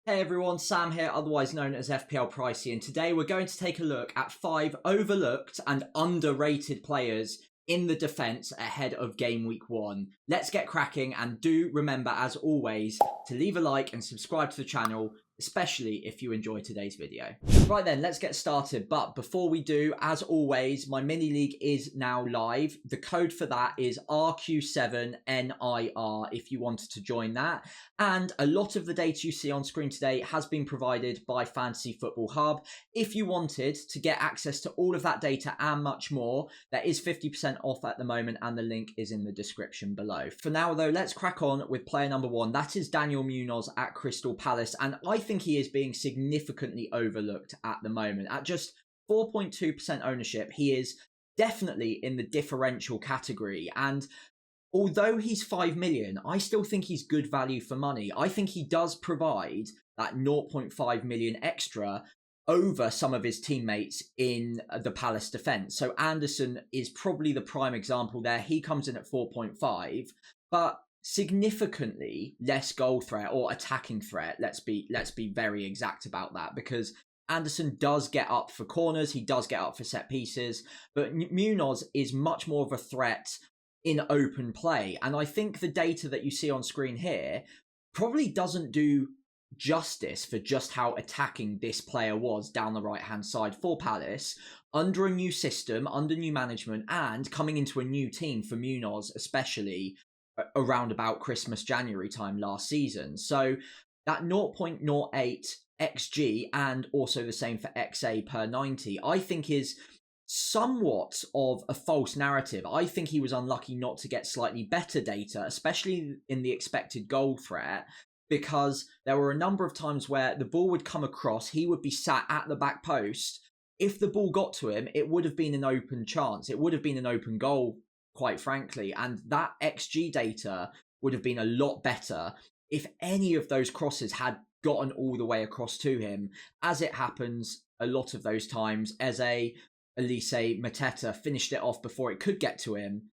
Hey everyone, Sam here, otherwise known as FPL Pricey, and today we're going to take a look at 5 overlooked and underrated players in the defence ahead of game week 1. Let's get cracking, and do remember, as always, to leave a like and subscribe to the channel, especially if you enjoy today's video. Right then, let's get started. But before we do, as always, my mini league is now live. The code for that is RQ7NIR if you wanted to join that. And a lot of the data you see on screen today has been provided by Fantasy Football Hub. If you wanted to get access to all of that data and much more, there is 50% off at the moment, and the link is in the description below. For now though, let's crack on with player number 1. That is Daniel Munoz at Crystal Palace, and I think he is being significantly overlooked at the moment. At just 4.2% ownership, he is definitely in the differential category, and although he's 5 million, I still think he's good value for money. I think he does provide that 0.5 million extra over some of his teammates in the Palace defence. So Anderson is probably the prime example there. He comes in at 4.5, but significantly less goal threat or attacking threat. Let's be very exact about that, because Anderson does get up for corners, he does get up for set pieces, but Munoz is much more of a threat in open play. And I think the data that you see on screen here probably doesn't do justice for just how attacking this player was down the right hand side for Palace under a new system, under new management, and coming into a new team for Munoz, especially around about Christmas, January time last season. So that 0.08 XG and also the same for XA per 90, I think is somewhat of a false narrative. I think he was unlucky not to get slightly better data, especially in the expected goal threat, because there were a number of times where the ball would come across, he would be sat at the back post. If the ball got to him, it would have been an open chance. It would have been an open goal, quite frankly, and that XG data would have been a lot better if any of those crosses had gotten all the way across to him. As it happens a lot of those times, Elise Mateta finished it off before it could get to him,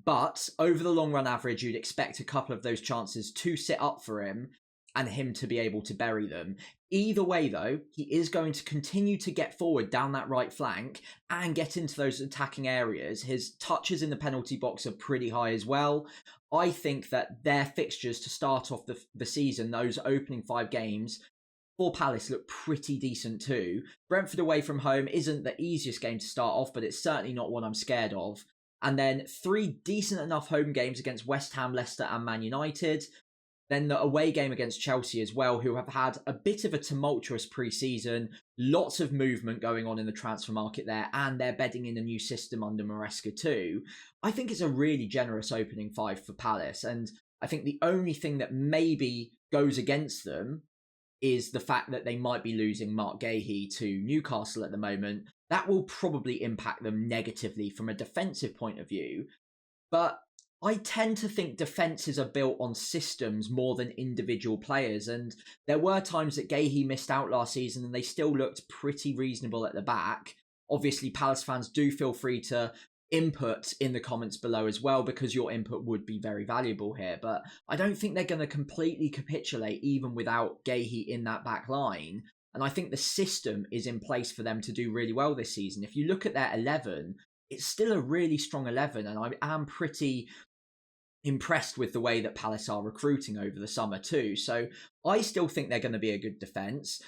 but over the long run average, you'd expect a couple of those chances to sit up for him and him to be able to bury them. Either way, though, he is going to continue to get forward down that right flank and get into those attacking areas. His touches in the penalty box are pretty high as well. I think that their fixtures to start off the season, those opening 5 games, for Palace look pretty decent too. Brentford away from home isn't the easiest game to start off, but it's certainly not one I'm scared of. And then 3 decent enough home games against West Ham, Leicester and Man United. Then the away game against Chelsea as well, who have had a bit of a tumultuous pre-season. Lots of movement going on in the transfer market there, and they're bedding in a new system under Maresca too. I think it's a really generous opening 5 for Palace, and I think the only thing that maybe goes against them is the fact that they might be losing Mark Gahey to Newcastle at the moment. That will probably impact them negatively from a defensive point of view, but I tend to think defences are built on systems more than individual players, and there were times that Gahey missed out last season and they still looked pretty reasonable at the back. Obviously, Palace fans, do feel free to input in the comments below as well, because your input would be very valuable here, but I don't think they're going to completely capitulate even without Gahey in that back line, and I think the system is in place for them to do really well this season. If you look at their 11, it's still a really strong 11, and I am pretty impressed with the way that Palace are recruiting over the summer too. So I still think they're going to be a good defence.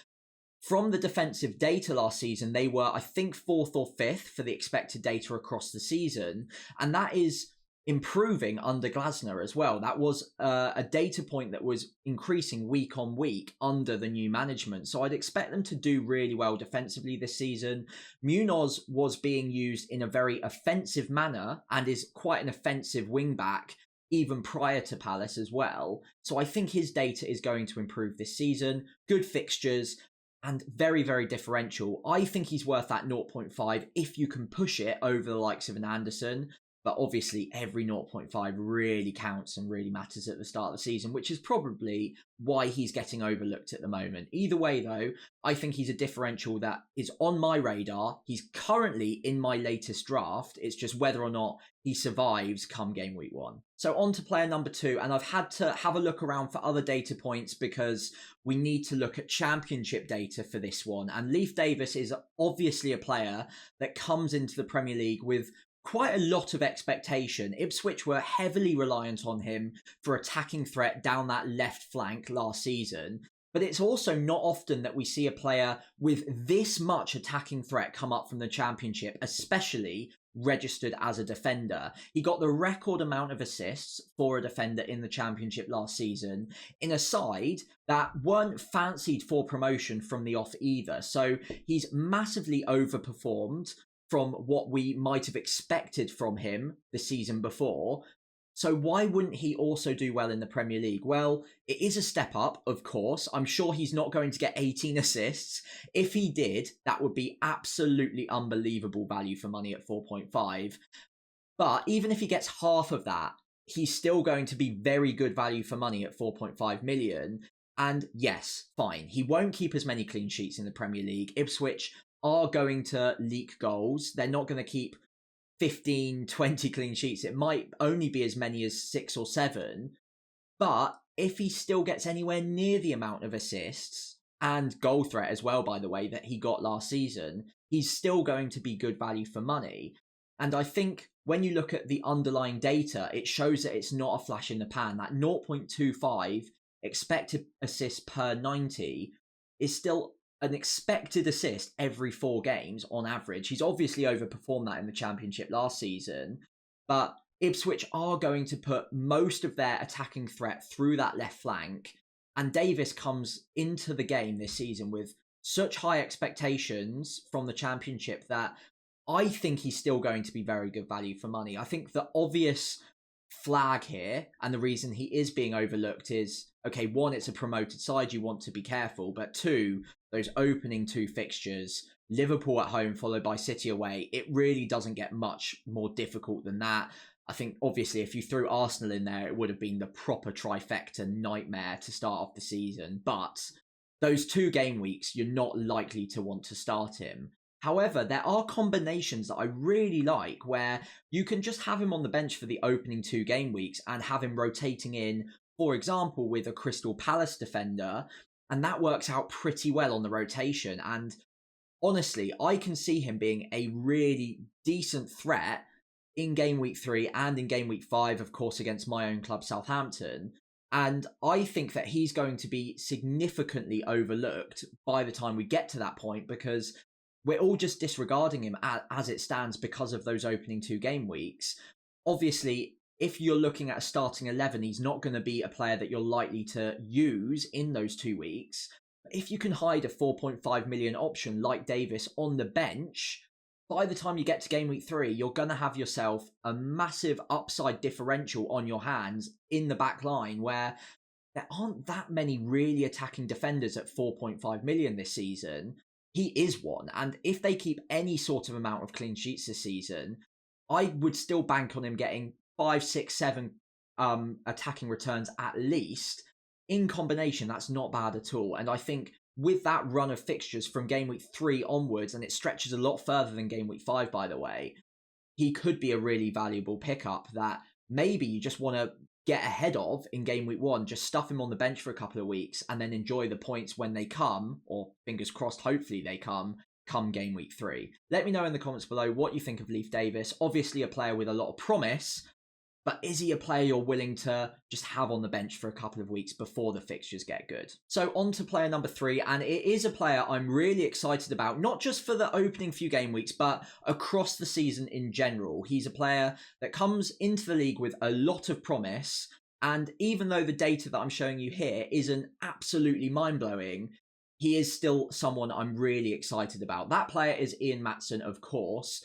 From the defensive data last season, they were, I think, 4th or 5th for the expected data across the season, and that is improving under Glasner as well. That was a data point that was increasing week on week under the new management. So I'd expect them to do really well defensively this season. Munoz was being used in a very offensive manner and is quite an offensive wing-back even prior to Palace as well. So I think his data is going to improve this season. Good fixtures and very, very differential. I think he's worth that 0.5 if you can push it over the likes of an Anderson. But obviously, every 0.5 really counts and really matters at the start of the season, which is probably why he's getting overlooked at the moment. Either way, though, I think he's a differential that is on my radar. He's currently in my latest draft. It's just whether or not he survives come game week 1. So on to player number 2, and I've had to have a look around for other data points because we need to look at championship data for this one. And Leif Davis is obviously a player that comes into the Premier League with quite a lot of expectation. Ipswich were heavily reliant on him for attacking threat down that left flank last season. But it's also not often that we see a player with this much attacking threat come up from the Championship, especially registered as a defender. He got the record amount of assists for a defender in the Championship last season, in a side that weren't fancied for promotion from the off either. So he's massively overperformed from what we might have expected from him the season before. So why wouldn't he also do well in the Premier League? Well, it is a step up, of course. I'm sure he's not going to get 18 assists. If he did, that would be absolutely unbelievable value for money at 4.5. But even if he gets half of that, he's still going to be very good value for money at 4.5 million. And yes, fine, he won't keep as many clean sheets in the Premier League. Ipswich are going to leak goals. They're not going to keep 15, 20 clean sheets. It might only be as many as 6 or 7. But if he still gets anywhere near the amount of assists and goal threat as well, by the way, that he got last season, he's still going to be good value for money. And I think when you look at the underlying data, it shows that it's not a flash in the pan. That 0.25 expected assists per 90 is still an expected assist every 4 games on average. He's obviously overperformed that in the Championship last season, but Ipswich are going to put most of their attacking threat through that left flank, and Davis comes into the game this season with such high expectations from the Championship that I think he's still going to be very good value for money. I think the obvious flag here, and the reason he is being overlooked is, okay, 1, it's a promoted side, you want to be careful, but 2, those opening 2 fixtures, Liverpool at home followed by City away, it really doesn't get much more difficult than that. I think obviously if you threw Arsenal in there, it would have been the proper trifecta nightmare to start off the season, but those 2 game weeks, you're not likely to want to start him. However, there are combinations that I really like where you can just have him on the bench for the opening 2 game weeks and have him rotating in, for example, with a Crystal Palace defender, and that works out pretty well on the rotation. And honestly, I can see him being a really decent threat in game week 3 and in game week 5, of course, against my own club, Southampton. And I think that he's going to be significantly overlooked by the time we get to that point, because we're all just disregarding him as it stands because of those opening 2 game weeks. Obviously, if you're looking at a starting 11, he's not going to be a player that you're likely to use in those 2 weeks. But if you can hide a 4.5 million option like Davis on the bench, by the time you get to game week 3, you're going to have yourself a massive upside differential on your hands in the back line, where there aren't that many really attacking defenders at 4.5 million this season. He is one, and if they keep any sort of amount of clean sheets this season, I would still bank on him getting 5, 6, 7 attacking returns at least. In combination, that's not bad at all. And I think with that run of fixtures from game week 3 onwards, and it stretches a lot further than game week 5, by the way, he could be a really valuable pickup that maybe you just want to get ahead of in game week 1, just stuff him on the bench for a couple of weeks and then enjoy the points when they come, or fingers crossed, hopefully they come game week 3. Let me know in the comments below what you think of Leif Davis. Obviously a player with a lot of promise, but is he a player you're willing to just have on the bench for a couple of weeks before the fixtures get good? So on to player number 3, and it is a player I'm really excited about, not just for the opening few game weeks, but across the season in general. He's a player that comes into the league with a lot of promise, and even though the data that I'm showing you here isn't absolutely mind-blowing, he is still someone I'm really excited about. That player is Ian Maatsen, of course.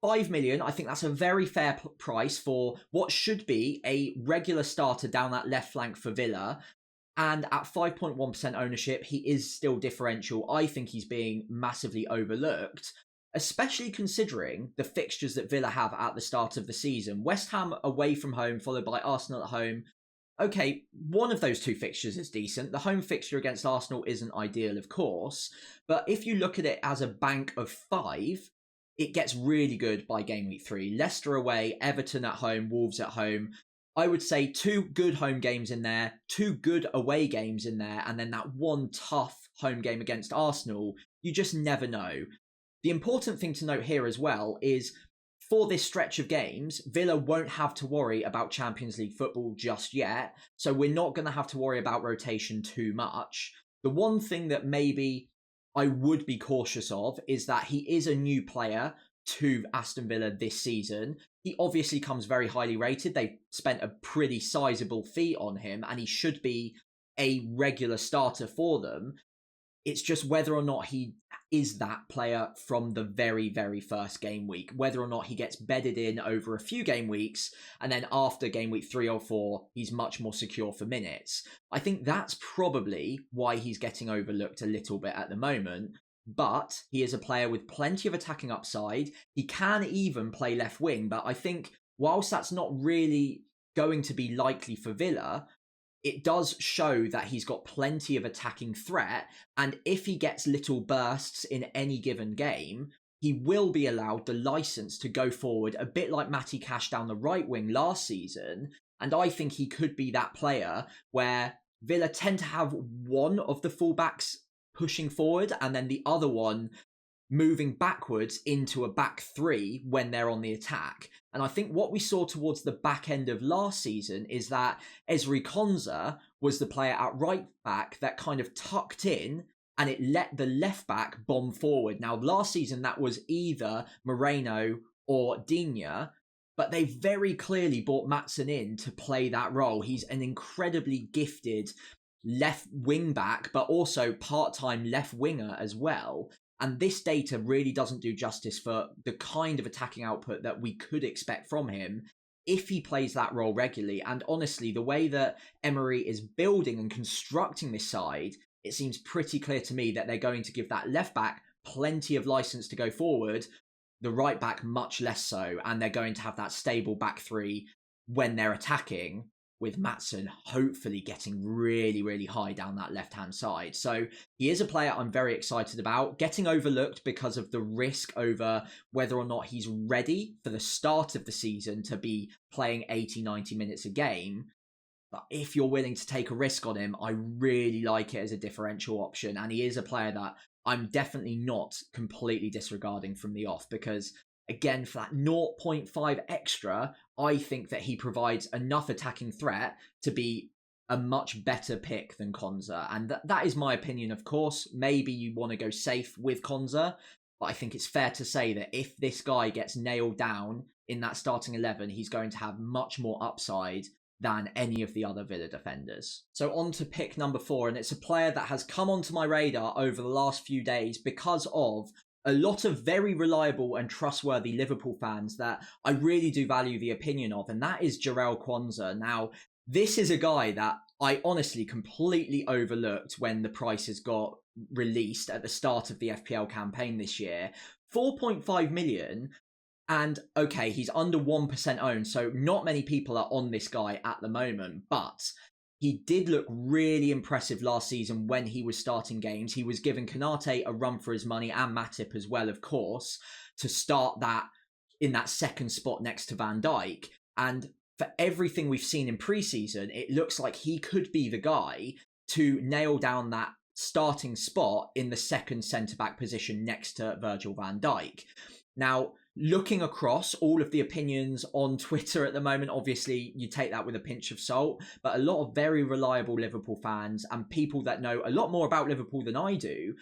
5 million, I think that's a very fair price for what should be a regular starter down that left flank for Villa. And at 5.1% ownership, he is still differential. I think he's being massively overlooked. especially considering the fixtures that Villa have at the start of the season. West Ham away from home, followed by Arsenal at home. Okay, one of those two fixtures is decent. The home fixture against Arsenal isn't ideal, of course, but if you look at it as a bank of 5, it gets really good by game week 3. Leicester away, Everton at home, Wolves at home. I would say 2 good home games in there, 2 good away games in there, and then that one tough home game against Arsenal. You just never know. The important thing to note here as well is for this stretch of games, Villa won't have to worry about Champions League football just yet, so we're not going to have to worry about rotation too much. The one thing that maybe I would be cautious of is that he is a new player to Aston Villa this season. He obviously comes very highly rated. They spent a pretty sizable fee on him, and he should be a regular starter for them. It's just whether or not he is that player from the very, very first game week, whether or not he gets bedded in over a few game weeks, and then after game week 3 or 4, he's much more secure for minutes. I think that's probably why he's getting overlooked a little bit at the moment, but he is a player with plenty of attacking upside. He can even play left wing, but I think whilst that's not really going to be likely for Villa, it does show that he's got plenty of attacking threat, and if he gets little bursts in any given game, he will be allowed the license to go forward, a bit like Matty Cash down the right wing last season, and I think he could be that player where Villa tend to have one of the fullbacks pushing forward and then the other one moving backwards into a back 3 when they're on the attack. And I think what we saw towards the back end of last season is that Ezri Konsa was the player at right back that kind of tucked in and it let the left back bomb forward. Now, last season, that was either Moreno or Digne, but they very clearly brought Maatsen in to play that role. He's an incredibly gifted left wing back, but also part-time left winger as well. And this data really doesn't do justice for the kind of attacking output that we could expect from him if he plays that role regularly. And honestly, the way that Emery is building and constructing this side, it seems pretty clear to me that they're going to give that left back plenty of license to go forward, the right back much less so, and they're going to have that stable back 3 when they're attacking, with Maatsen hopefully getting really, really high down that left-hand side. So he is a player I'm very excited about, getting overlooked because of the risk over whether or not he's ready for the start of the season to be playing 80, 90 minutes a game. But if you're willing to take a risk on him, I really like it as a differential option. And he is a player that I'm definitely not completely disregarding from the off, because again, for that 0.5 extra, I think that he provides enough attacking threat to be a much better pick than Konsa. And that is my opinion, of course. Maybe you want to go safe with Konsa, but I think it's fair to say that if this guy gets nailed down in that starting 11, he's going to have much more upside than any of the other Villa defenders. So on to pick number 4, and it's a player that has come onto my radar over the last few days because of a lot of very reliable and trustworthy Liverpool fans that I really do value the opinion of, and that is Jarell Quansah. Now, this is a guy that I honestly completely overlooked when the prices got released at the start of the FPL campaign this year. 4.5 million, and okay, he's under 1% owned, so not many people are on this guy at the moment, but he did look really impressive last season when he was starting games. He was giving Konate a run for his money, and Matip as well, of course, to start that in that second spot next to Van Dijk. And for everything we've seen in pre-season, it looks like he could be the guy to nail down that starting spot in the second centre-back position next to Virgil van Dijk. Now, looking across all of the opinions on Twitter at the moment, obviously you take that with a pinch of salt, but a lot of very reliable Liverpool fans and people that know a lot more about Liverpool than I do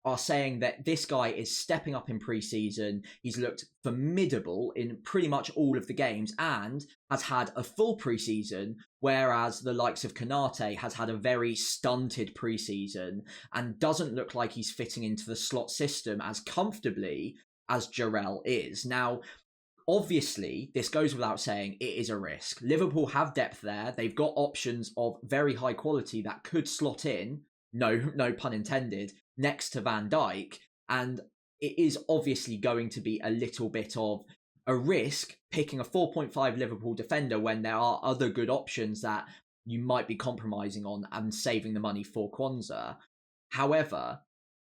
are saying that this guy is stepping up in pre-season. He's looked formidable in pretty much all of the games and has had a full pre-season, whereas the likes of Konate has had a very stunted pre-season and doesn't look like he's fitting into the slot system as comfortably as Jarell is. Now, obviously, this goes without saying, it is a risk. Liverpool have depth there. They've got options of very high quality that could slot in, no pun intended, next to Van Dijk. And it is obviously going to be a little bit of a risk picking a 4.5 Liverpool defender when there are other good options that you might be compromising on and saving the money for Kwanzaa. However,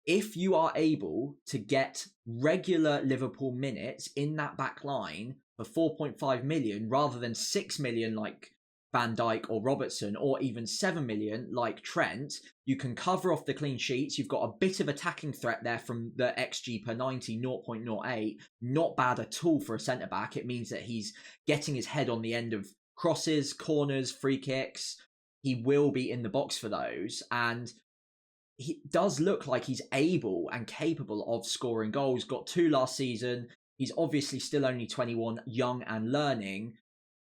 if you are able to get regular Liverpool minutes in that back line for 4.5 million rather than 6 million like Van Dijk or Robertson, or even 7 million like Trent, you can cover off the clean sheets. You've got a bit of attacking threat there from the XG per 90, 0.08. Not bad at all for a centre-back. It means that he's getting his head on the end of crosses, corners, free kicks. He will be in the box for those. And he does look like he's able and capable of scoring goals. Got 2 last season. He's obviously still only 21, young and learning,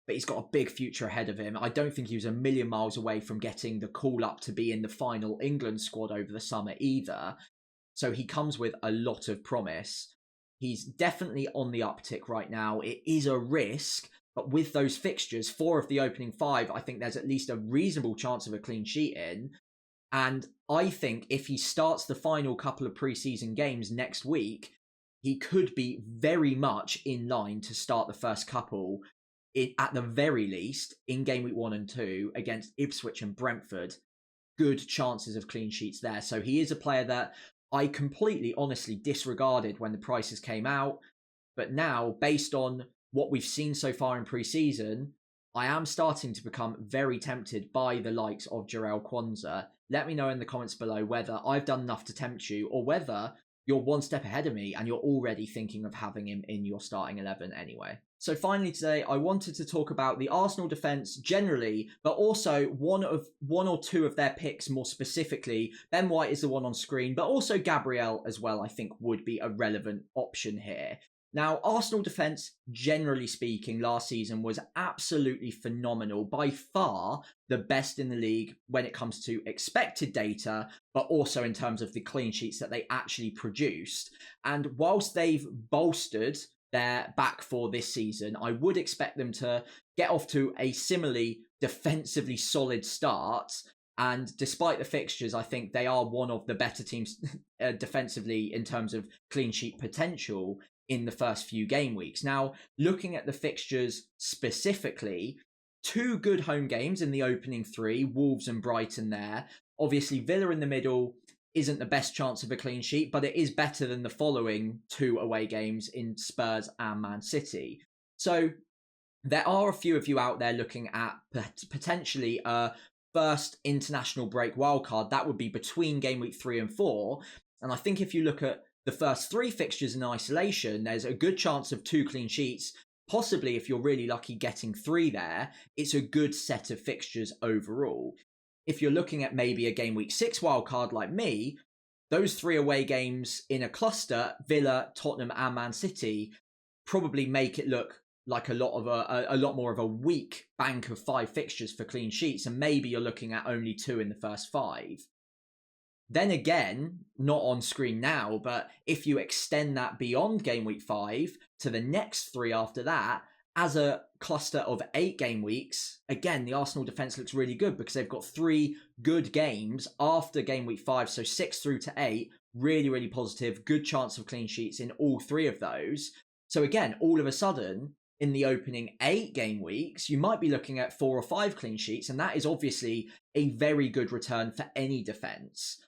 but he's got a big future ahead of him. I don't think he was a million miles away from getting the call up to be in the final England squad over the summer either. So he comes with a lot of promise. He's definitely on the uptick right now. It is a risk, but with those fixtures, 4 of the opening 5, I think there's at least a reasonable chance of a clean sheet in. And I think if he starts the final couple of pre-season games next week, he could be very much in line to start the first couple, at the very least, in game week 1 and 2 against Ipswich and Brentford. Good chances of clean sheets there. So he is a player that I completely, honestly disregarded when the prices came out. But now, based on what we've seen so far in pre-season, I am starting to become very tempted by the likes of Jarell Kwanzaa. Let me know in the comments below whether I've done enough to tempt you, or whether you're one step ahead of me and you're already thinking of having him in your starting 11 anyway. So finally today, I wanted to talk about the Arsenal defence generally, but also one or two of their picks more specifically. Ben White is the one on screen, but also Gabriel as well, I think would be a relevant option here. Now, Arsenal defence, generally speaking, last season was absolutely phenomenal. By far the best in the league when it comes to expected data, but also in terms of the clean sheets that they actually produced. And whilst they've bolstered their back four this season, I would expect them to get off to a similarly defensively solid start. And despite the fixtures, I think they are one of the better teams defensively in terms of clean sheet potential in the first few game weeks. Now, looking at the fixtures specifically, 2 good home games in the opening 3, Wolves and Brighton there. Obviously, Villa in the middle isn't the best chance of a clean sheet, but it is better than the following 2 away games in Spurs and Man City. So there are a few of you out there looking at potentially a first international break wildcard. That would be between game week 3 and 4. And I think if you look at the first 3 fixtures in isolation, there's a good chance of 2 clean sheets. Possibly, if you're really lucky, getting 3 there. It's a good set of fixtures overall. If you're looking at maybe a game week 6 wildcard like me, those 3 away games in a cluster, Villa, Tottenham and Man City, probably make it look like a lot more of a weak bank of 5 fixtures for clean sheets, and maybe you're looking at only 2 in the first 5. Then again, not on screen now, but if you extend that beyond game week 5 to the next 3 after that, as a cluster of 8 game weeks, again, the Arsenal defence looks really good because they've got 3 good games after game week 5, so 6 through to 8, really, really positive, good chance of clean sheets in all 3 of those. So again, all of a sudden, in the opening 8 game weeks, you might be looking at 4 or 5 clean sheets, and that is obviously a very good return for any defence.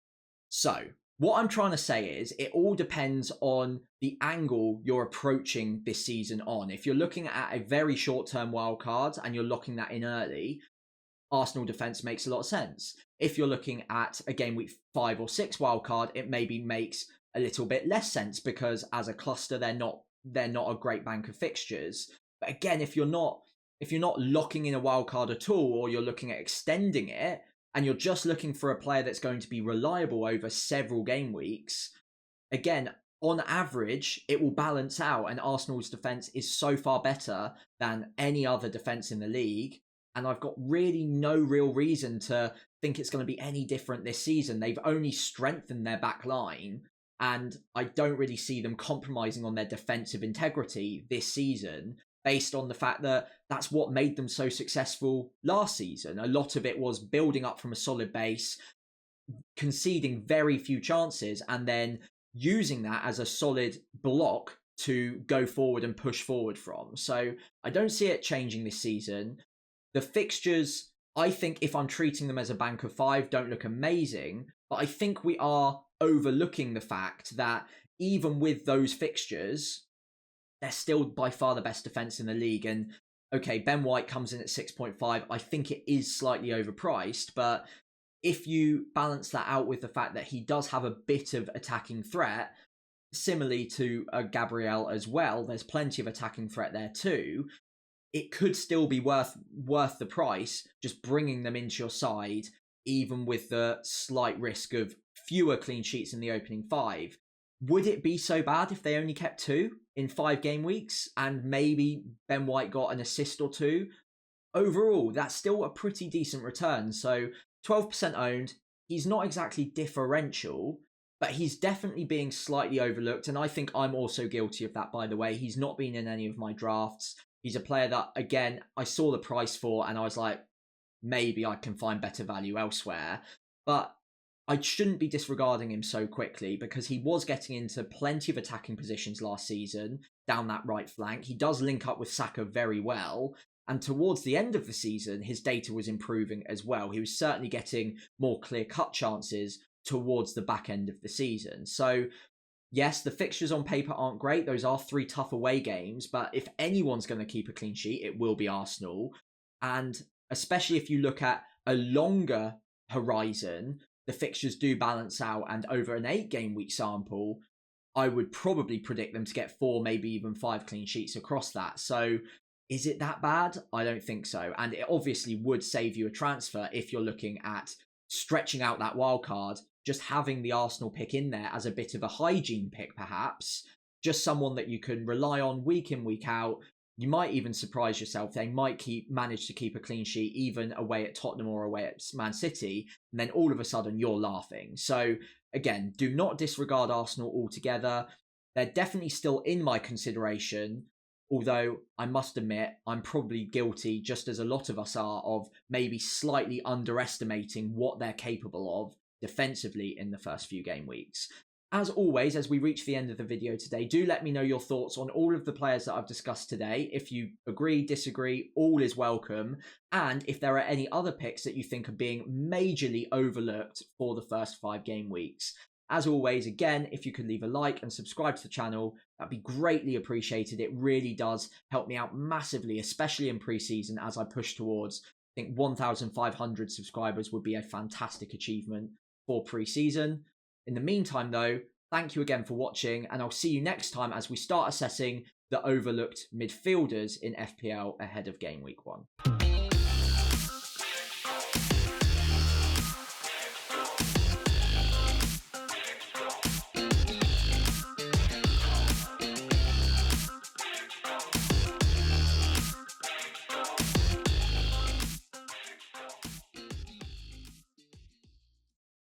So, what I'm trying to say is, it all depends on the angle you're approaching this season on. If you're looking at a very short-term wildcard and you're locking that in early, Arsenal defence makes a lot of sense. If you're looking at a game week 5 or 6 wildcard, it maybe makes a little bit less sense because as a cluster, they're not a great bank of fixtures. But again, if you're not locking in a wildcard at all, or you're looking at extending it, and you're just looking for a player that's going to be reliable over several game weeks, again, on average, it will balance out, and Arsenal's defence is so far better than any other defence in the league, and I've got really no real reason to think it's going to be any different this season. They've only strengthened their back line, and I don't really see them compromising on their defensive integrity this season, based on the fact that that's what made them so successful last season. A lot of it was building up from a solid base, conceding very few chances, and then using that as a solid block to go forward and push forward from. So I don't see it changing this season. The fixtures, I think if I'm treating them as a bank of 5, don't look amazing, but I think we are overlooking the fact that even with those fixtures, they're still by far the best defense in the league. And okay, Ben White comes in at 6.5. I think it is slightly overpriced, but if you balance that out with the fact that he does have a bit of attacking threat, similarly to Gabriel as well, there's plenty of attacking threat there too. It could still be worth the price, just bringing them into your side, even with the slight risk of fewer clean sheets in the opening 5. Would it be so bad if they only kept 2 in 5 game weeks and maybe Ben White got an assist or 2? Overall, that's still a pretty decent return. So 12% owned. He's not exactly differential, but he's definitely being slightly overlooked. And I think I'm also guilty of that, by the way. He's not been in any of my drafts. He's a player that, again, I saw the price for and I was like, maybe I can find better value elsewhere. But I shouldn't be disregarding him so quickly because he was getting into plenty of attacking positions last season down that right flank. He does link up with Saka very well. And towards the end of the season, his data was improving as well. He was certainly getting more clear-cut chances towards the back end of the season. So yes, the fixtures on paper aren't great. Those are 3 tough away games. But if anyone's going to keep a clean sheet, it will be Arsenal. And especially if you look at a longer horizon, the fixtures do balance out. And over an 8-game week sample, I would probably predict them to get 4, maybe even 5 clean sheets across that. So is it that bad? I don't think so. And it obviously would save you a transfer if you're looking at stretching out that wild card. Just having the Arsenal pick in there as a bit of a hygiene pick, perhaps. Just someone that you can rely on week in, week out. You might even surprise yourself. They might manage to keep a clean sheet even away at Tottenham or away at Man City. And then all of a sudden you're laughing. So again, do not disregard Arsenal altogether. They're definitely still in my consideration. Although I must admit, I'm probably guilty, just as a lot of us are, of maybe slightly underestimating what they're capable of defensively in the first few game weeks. As always, as we reach the end of the video today, do let me know your thoughts on all of the players that I've discussed today. If you agree, disagree, all is welcome. And if there are any other picks that you think are being majorly overlooked for the first 5 game weeks. As always, again, if you could leave a like and subscribe to the channel, that'd be greatly appreciated. It really does help me out massively, especially in pre-season as I push towards, I think 1,500 subscribers would be a fantastic achievement for pre-season. In the meantime, though, thank you again for watching, and I'll see you next time as we start assessing the overlooked midfielders in FPL ahead of game week 1.